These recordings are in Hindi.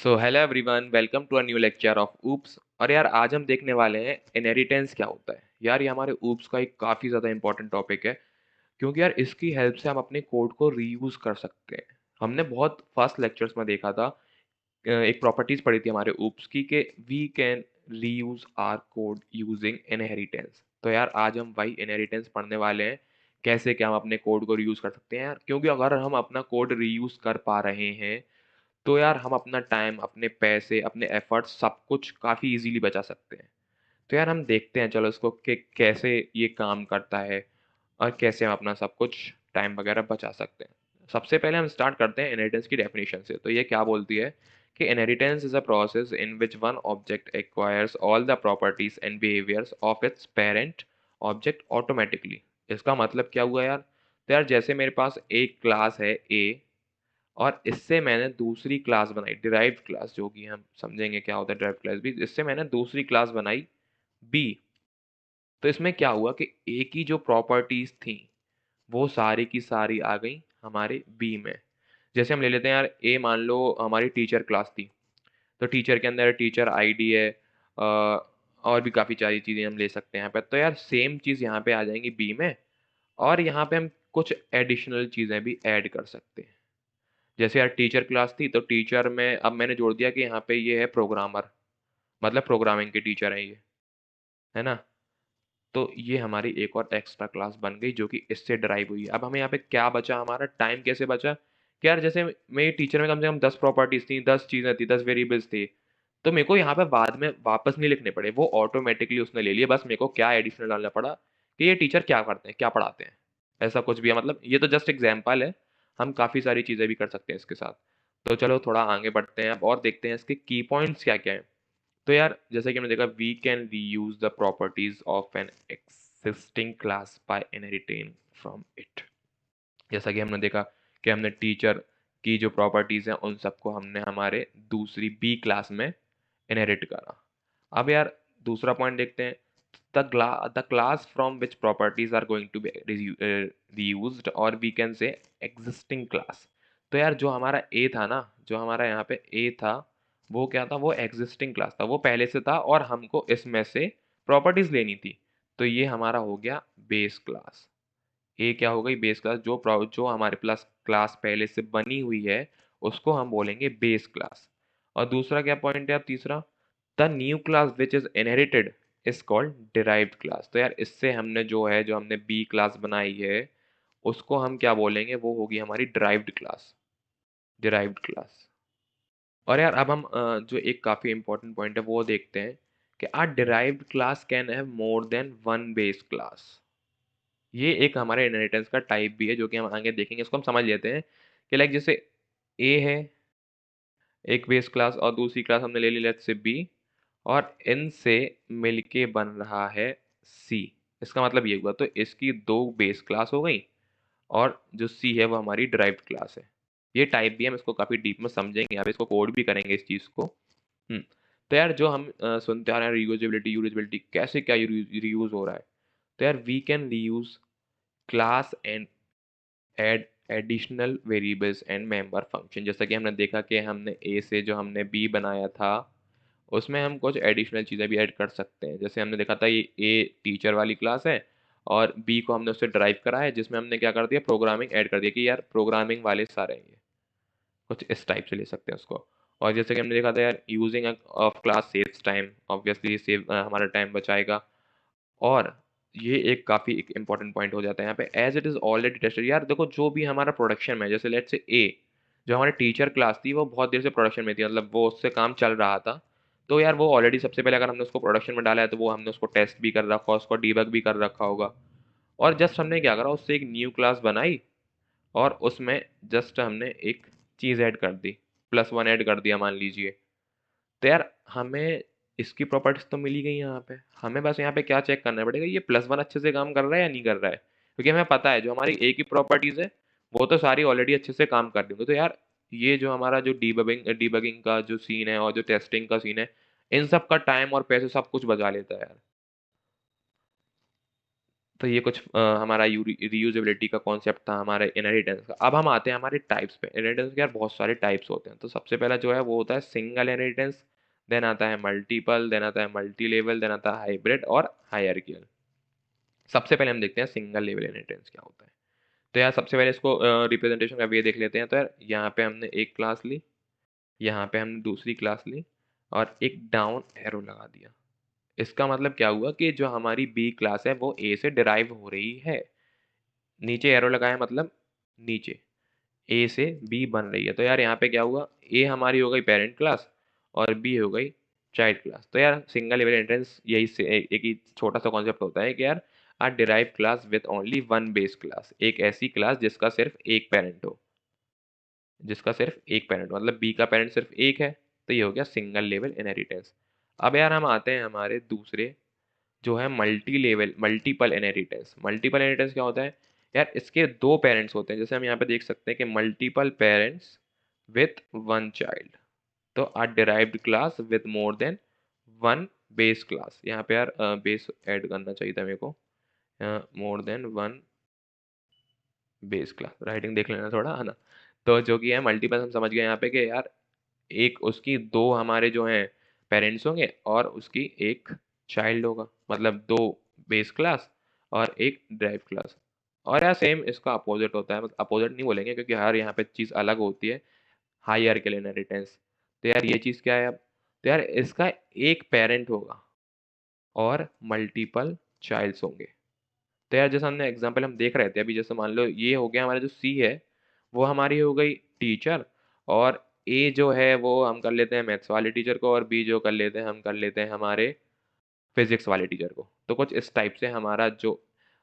So hello everyone, welcome to a new lecture of OOPs. और यार आज हम देखने वाले हैं इनहेरिटेंस क्या होता है। यार ये हमारे ऊप्स का एक काफ़ी ज़्यादा इंपॉर्टेंट टॉपिक है, क्योंकि यार इसकी हेल्प से हम अपने कोड को रीयूज़ कर सकते हैं। हमने बहुत फर्स्ट लेक्चर्स में देखा था, एक प्रॉपर्टीज़ पढ़ी थी हमारे ऊप्स की कि we can reuse our code using inheritance. तो यार आज हम वही इनहेरिटेंस पढ़ने वाले हैं, कैसे क्या हम अपने कोड को रीयूज़ कर सकते हैं यार। क्योंकि अगर हम अपना कोड रीयूज़ कर पा रहे हैं तो यार हम अपना टाइम, अपने पैसे, अपने एफर्ट्स सब कुछ काफ़ी ईज़िली बचा सकते हैं। तो यार हम देखते हैं चलो इसको कि कैसे ये काम करता है और कैसे हम अपना सब कुछ टाइम वगैरह बचा सकते हैं। सबसे पहले हम स्टार्ट करते हैं इनहेरिटेंस की डेफिनेशन से। तो ये क्या बोलती है कि inheritance is a process in which one object acquires all the properties and behaviours of its parent object automatically. इसका मतलब क्या हुआ यार? तो यार जैसे मेरे पास एक क्लास है ए और इससे मैंने दूसरी क्लास बनाई डिराइव्ड क्लास, जो कि हम समझेंगे क्या होता है डिराइव्ड क्लास भी। इससे मैंने दूसरी क्लास बनाई बी। तो इसमें क्या हुआ कि ए की जो प्रॉपर्टीज थी वो सारी की सारी आ गई हमारे बी में। जैसे हम ले लेते हैं यार, ए मान लो हमारी टीचर क्लास थी, तो टीचर के अंदर टीचर आईडी है, और भी काफ़ी सारी चीज़ें हम ले सकते हैं यहाँ पे। तो यार सेम चीज़ यहाँ पे आ जाएंगी बी में, और यहाँ पे हम कुछ एडिशनल चीज़ें भी ऐड कर सकते हैं। जैसे यार टीचर क्लास थी, तो टीचर में अब मैंने जोड़ दिया कि यहाँ पे ये है प्रोग्रामर, मतलब प्रोग्रामिंग के टीचर हैं ये, है ना? तो ये हमारी एक और एक्स्ट्रा क्लास बन गई जो कि इससे डराइव हुई है। अब हमें यहाँ पे क्या बचा, हमारा टाइम कैसे बचा कि यार जैसे मेरी टीचर में कम से कम 10 प्रॉपर्टीज़ थी, 10 चीज़ें थी, 10 वेरिएबल्स थे। तो मेरे को यहाँ पे बाद में वापस नहीं लिखने पड़े, वो ऑटोमेटिकली उसने ले लिए। बस मेरे को क्या एडिशनल डालना पड़ा कि ये टीचर क्या करते हैं, क्या पढ़ाते हैं। ऐसा कुछ भी है, मतलब ये तो जस्ट एग्जाम्पल है। हम काफ़ी सारी चीज़ें भी कर सकते हैं इसके साथ। तो चलो थोड़ा आगे बढ़ते हैं अब और देखते हैं इसके की पॉइंट्स क्या-क्या हैं। तो यार जैसे कि हमने देखा, we can reuse the properties of an existing class by inheriting from it. जैसा कि हमने देखा कि हमने टीचर की जो प्रॉपर्टीज हैं उन सबको हमने हमारे दूसरी बी क्लास में इनहेरिट करा। अब यार दूसरा पॉइंट देखते हैं, the class from which properties are going to be reused, और we can say existing class. तो यार जो हमारा ए था ना, जो हमारा यहाँ पे ए था, वो क्या था? वो एग्जिस्टिंग क्लास था, वो पहले से था और हमको इसमें से प्रॉपर्टीज लेनी थी। तो ये हमारा हो गया बेस क्लास। ए क्या हो गई? Base class. जो हमारे प्लस क्लास पहले से बनी हुई है उसको हम बोलेंगे बेस क्लास। और दूसरा क्या पॉइंट है अब तीसरा, the new class which is inherited is called derived class. तो यार इससे हमने जो है, जो हमने बी क्लास बनाई है उसको हम क्या बोलेंगे? वो होगी हमारी डिराइव्ड क्लास, डिराइव्ड क्लास। और यार अब हम जो एक काफ़ी इंपॉर्टेंट पॉइंट है वो देखते हैं कि a derived class can have more than one base class. ये एक हमारे इनहेरिटेंस का टाइप भी है जो कि हम आगे देखेंगे। इसको हम समझ लेते हैं कि लाइक जैसे ए है एक बेस क्लास, और दूसरी क्लास हमने ले ली लेट्स से बी, और इनसे मिलके बन रहा है सी। इसका मतलब ये हुआ, तो इसकी दो बेस क्लास हो गई और जो सी है वो हमारी डिराइव्ड क्लास है। ये टाइप भी हम इसको काफ़ी डीप में समझेंगे, यहाँ पे इसको कोड भी करेंगे इस चीज़ को। तो यार जो हम सुनते आ रहे हैं रीयूजेबिलिटी, यूजेबिलिटी, कैसे क्या रीयूज हो रहा है? तो यार we can reuse class and add additional variables and member function. जैसा कि हमने देखा कि हमने ए से जो हमने बी बनाया था उसमें हम कुछ एडिशनल चीज़ें भी ऐड कर सकते हैं। जैसे हमने देखा था ये ए टीचर वाली क्लास है और बी को हमने उससे ड्राइव करा है, जिसमें हमने क्या कर दिया? प्रोग्रामिंग ऐड कर दिया कि यार प्रोग्रामिंग वाले सारे हैं ये। कुछ इस टाइप से ले सकते हैं उसको। और जैसे कि हमने देखा था यार, using of class saves time, obviously save हमारा टाइम बचाएगा। और ये एक काफ़ी एक इम्पोर्टेंट पॉइंट हो जाता है यहाँ पे, as it is already tested. यार देखो जो भी हमारा प्रोडक्शन में है, जैसे लेट्स से ए, जो हमारी टीचर क्लास थी वो बहुत देर से प्रोडक्शन में थी, मतलब वो उससे काम चल रहा था। तो यार वो ऑलरेडी सबसे पहले अगर हमने उसको प्रोडक्शन में डाला है तो वो हमने उसको टेस्ट भी कर रखा, उसको डीबग भी कर रखा होगा। और जस्ट हमने क्या करा, उससे एक न्यू क्लास बनाई और उसमें जस्ट हमने एक चीज़ ऐड कर दी, प्लस वन ऐड कर दिया मान लीजिए। तो यार हमें इसकी प्रॉपर्टीज तो मिल ही गई यहाँ पे। हमें बस यहाँ पे क्या चेक करना पड़ेगा, ये प्लस वन अच्छे से काम कर रहा है या नहीं कर रहा है। क्योंकि हमें पता है जो हमारी ए की प्रॉपर्टीज है वो तो सारी ऑलरेडी अच्छे से काम कर रही होंगी। तो यार ये जो हमारा जो डीबगिंग का जो सीन है और जो टेस्टिंग का सीन है, इन सब का टाइम और पैसे सब कुछ बचा लेता है यार। तो ये कुछ हमारा रीयूजेबिलिटी का कॉन्सेप्ट था हमारे इनहेरिटेंस का। अब हम आते हैं हमारे टाइप्स पे। इनहेरिटेंस के यार बहुत सारे टाइप्स होते हैं। तो सबसे पहला जो है वो होता है सिंगल इनहेरिटेंस, देन आता है मल्टीपल, देन आता है मल्टी लेवल, देन आता है हाइब्रिड और हायरार्कियल। सबसे पहले हम देखते हैं सिंगल लेवल इनहेरिटेंस क्या होता है। तो यार सबसे पहले इसको रिप्रेजेंटेशन का वे देख लेते हैं। तो यार यहाँ पे हमने एक क्लास ली, यहाँ पे हमने दूसरी क्लास ली और एक डाउन एरो लगा दिया। इसका मतलब क्या हुआ कि जो हमारी बी क्लास है वो ए से डिराइव हो रही है। नीचे एरो लगाया मतलब नीचे ए से बी बन रही है। तो यार यहाँ पे क्या हुआ, ए हमारी हो गई पेरेंट क्लास और बी हो गई चाइल्ड क्लास। तो यार सिंगल लेवल एंट्रेंस यही से एक ही छोटा सा कॉन्सेप्ट होता है कि यार a derive class with only one base class, एक ऐसी क्लास जिसका सिर्फ एक पेरेंट हो, जिसका सिर्फ एक पेरेंट मतलब बी का पेरेंट सिर्फ एक है। तो ये हो गया सिंगल लेवल इनहेरिटेंस। अब यार हम आते हैं हमारे दूसरे जो है multi level multiple inheritance. Multiple inheritance क्या होता है यार, इसके दो पेरेंट्स होते हैं। जैसे हम यहाँ पे देख सकते हैं कि multiple parents with one child. तो a derived class with more than one base class. यहाँ पे यार बेस ऐड करना चाहिए था मेरे को, मोर than one base class, writing देख लेना थोड़ा, है ना। तो जो कि है मल्टीपल हम समझ गए यहाँ पे कि यार एक उसकी दो हमारे जो हैं पेरेंट्स होंगे और उसकी एक चाइल्ड होगा, मतलब दो बेस क्लास और एक ड्राइव क्लास। और यार सेम इसका अपोजिट होता है, मतलब अपोजिट नहीं बोलेंगे क्योंकि हर यहाँ पे चीज़ अलग होती है। Hierarchical inheritance. तो यार ये चीज़ क्या है अब, तो यार इसका एक पेरेंट होगा और मल्टीपल चाइल्ड्स होंगे। तो यार जैसे हमने एग्जांपल हम देख रहे थे अभी, जैसे मान लो ये हो गया हमारा जो सी है वो हमारी हो गई टीचर, और ए जो है वो हम कर लेते हैं मैथ्स वाले टीचर को, और बी जो कर लेते हैं हम कर लेते हैं हमारे फिजिक्स वाले टीचर को। तो कुछ इस टाइप से हमारा जो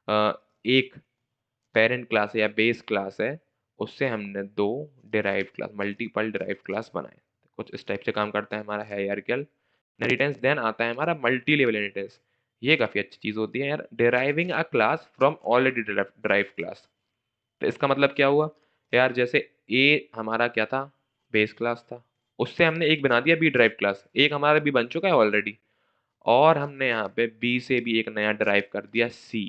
एक पेरेंट क्लास है या बेस क्लास है उससे हमने दो derived class multiple derived class बनाए। कुछ इस टाइप से काम करता है हमारा हायरार्किकल इनहेरिटेंस। देन आता है हमारा मल्टी लेवल इनहेरिटेंस। ये काफ़ी अच्छी चीज़ होती है यार, deriving a class from already derived class. तो इसका मतलब क्या हुआ यार, जैसे ए हमारा क्या था, बेस क्लास था, उससे हमने एक बना दिया बी ड्राइव क्लास, एक हमारा बी बन चुका है ऑलरेडी, और हमने यहाँ पे बी से भी एक नया ड्राइव कर दिया सी।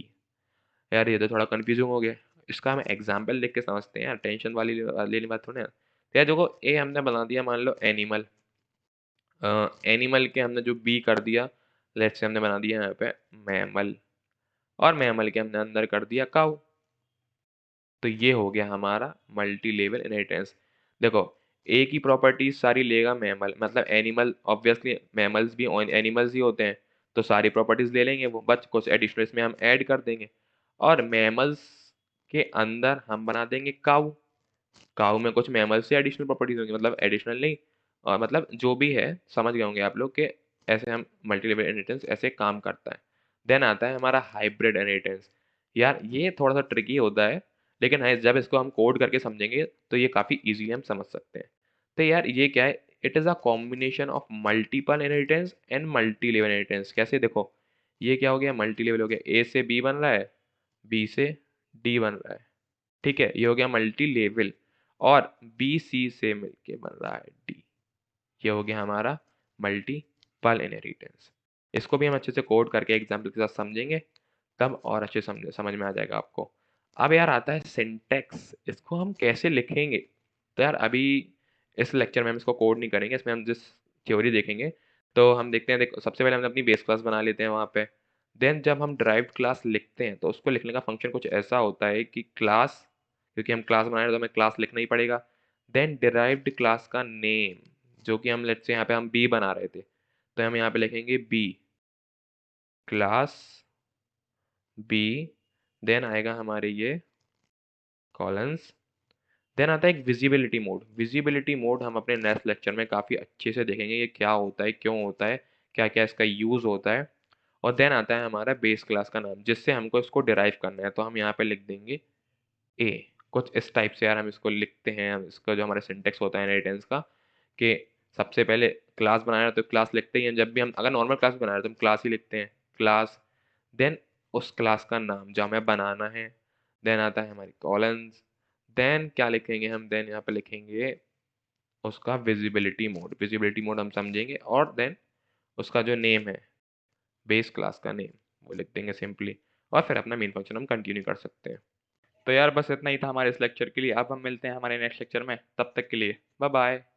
यार ये तो थोड़ा कंफ्यूजिंग हो गया। इसका हम एग्जाम्पल देख के समझते हैं यार, टेंशन वाली लेनी बात थोड़ी ना। तो यार देखो ए हमने बना दिया मान लो एनिमल, एनिमल के हमने जो बी कर दिया, लेट्स से हमने बना दिया यहाँ पे मैमल, और मैमल के हमने अंदर कर दिया काऊ। तो ये हो गया हमारा मल्टी लेवल इनहेरिटेंस। देखो एक ही प्रॉपर्टीज सारी लेगा मैमल, मतलब एनिमल ऑब्वियसली मैमल्स भी एनिमल्स ही होते हैं, तो सारी प्रॉपर्टीज ले लेंगे वो, बस कुछ एडिशनल इसमें हम ऐड कर देंगे। और मैमल्स के अंदर हम बना देंगे काऊ। काऊ में कुछ मैमल्स से एडिशनल प्रॉपर्टीज होंगी, मतलब एडिशनल नहीं, और मतलब जो भी है समझ गए होंगे आप लोग के। ऐसे हम मल्टी लेवल इनहेरिटेंस ऐसे काम करता है। देन आता है हमारा हाइब्रिड इनहेरिटेंस। यार ये थोड़ा सा ट्रिकी होता है, लेकिन है जब इसको हम कोड करके समझेंगे तो ये काफ़ी इजीली हम समझ सकते हैं। तो यार ये क्या है, it is a combination of multiple inheritance and multi level inheritance. कैसे देखो, ये क्या हो गया, मल्टी लेवल हो गया, ए से बी बन रहा है, बी से डी बन रहा है, ठीक है, ये हो गया मल्टी लेवल। और बी सी से मिलके बन रहा है डी, ये हो गया हमारा मल्टीपल इनहेरिटेंस। इसको भी हम अच्छे से कोड करके एग्जाम्पल के साथ समझेंगे, तब और अच्छे समझ समझ में आ जाएगा आपको। अब यार आता है सिंटेक्स, इसको हम कैसे लिखेंगे। तो यार अभी इस लेक्चर में हम इसको कोड नहीं करेंगे, इसमें हम जिस थ्योरी देखेंगे, तो हम देखते हैं, देखो सबसे पहले हम अपनी बेस क्लास बना लेते हैं वहाँ पे। देन जब हम ड्राइव्ड क्लास लिखते हैं तो उसको लिखने का फंक्शन कुछ ऐसा होता है कि क्लास, क्योंकि हम क्लास बना रहे हैं तो हमें क्लास लिखना ही पड़ेगा। देन डिराइव्ड क्लास का नेम, जो कि हम लेट्स से यहाँ पे हम बी बना रहे थे, तो हम यहाँ पे लिखेंगे बी क्लास बी। देन आएगा हमारे ये कॉलन्स। देन आता है एक विजिबिलिटी मोड। विजिबिलिटी मोड हम अपने नेक्स्ट लेक्चर में काफ़ी अच्छे से देखेंगे ये क्या होता है, क्यों होता है, क्या क्या इसका यूज़ होता है। और देन आता है हमारा बेस क्लास का नाम, जिससे हमको इसको डिराइव करना है, तो हम यहाँ पे लिख देंगे ए। कुछ इस टाइप से यार हम इसको लिखते हैं, हम इसका जो हमारा सिंटेक्स होता है इनहेरिटेंस का, कि सबसे पहले क्लास बनाना है तो क्लास लिखते ही हैं, जब भी हम अगर नॉर्मल क्लास बना रहे हैं तो हम क्लास ही लिखते हैं, क्लास। देन उस क्लास का नाम जो हमें बनाना है, देन आता है हमारी कॉलन्स। देन क्या लिखेंगे हम, देन यहाँ पे लिखेंगे उसका विजिबिलिटी मोड। विजिबिलिटी मोड हम समझेंगे, और देन उसका जो नेम है बेस क्लास का नेम वो लिख देंगे सिंपली। और फिर अपना मेन फंक्शन हम कंटिन्यू कर सकते हैं। तो यार बस इतना ही था हमारे इस लेक्चर के लिए। अब हम मिलते हैं हमारे नेक्स्ट लेक्चर में। तब तक के लिए बाय बाय।